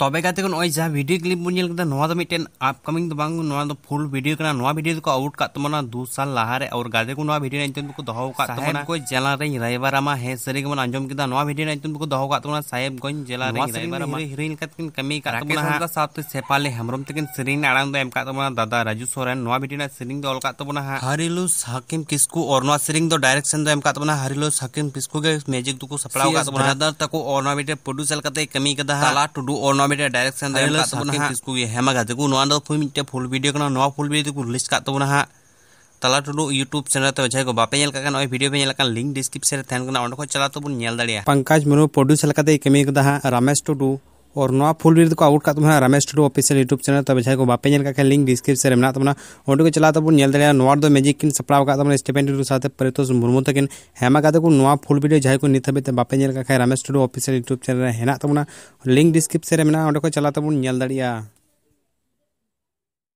तबे गाते को जहाँ वीडियो क्लिप बन नेल मिट्टन अपकमिंग तो बांग दो फुल वीडियो वीडियो को आउट का तमना 2 साल लहारे और गादे को वीडियो नीतन को दोहो का तमना को जेला रे रायबारामा हे सरी को आंजम किदा वीडियो नीतन को दोहो का तमना साहेबगंज जेला रे रायबारामा हिरोइन कातकिन कमी का तमना साथे सेपाले हेमरम तकिन सरीन आड़ांग दो एम का तमना दादा राजू सोरेन वीडियो सरीन दो अलका तमना हरिलुस हकीम किस्कू और सरीन दो डायरेक्शन दो एम का तमना हरिलुस हकीम किस्कू के म्यूजिक को सपड़ाव का तमना दादा तको और वीडियो प्रोड्यूसर कते कमी कदा ताला टुडू और डायरेक्शन किसको हेमा गाते को फुल वीडियो फुल वीडियो को रिलीज का ताला टुडू यूट्यूब चैनल तो जाय को बापे वीडियो पे लिंक डिस्क्रिप्शन को चला तो पंकज मुर्मू प्रोड्यूसर कमी रमेश टुडू और नवा फुल वीडियो को आउट का Ramesh Tudu official YouTube channel तब जाय को बापे लिंक डिस्क्रिप्शन में को चला तो दो मैजिक किन सपड़ाव का स्टेफेन टुडू साथे परितोष मुर्मू तकिन हेमा गाते को नवा फुल वीडियो जाय को नित हबे बापे Ramesh Tudu official YouTube channel हेना लिंक डिस्क्रिप्शन में को चला तो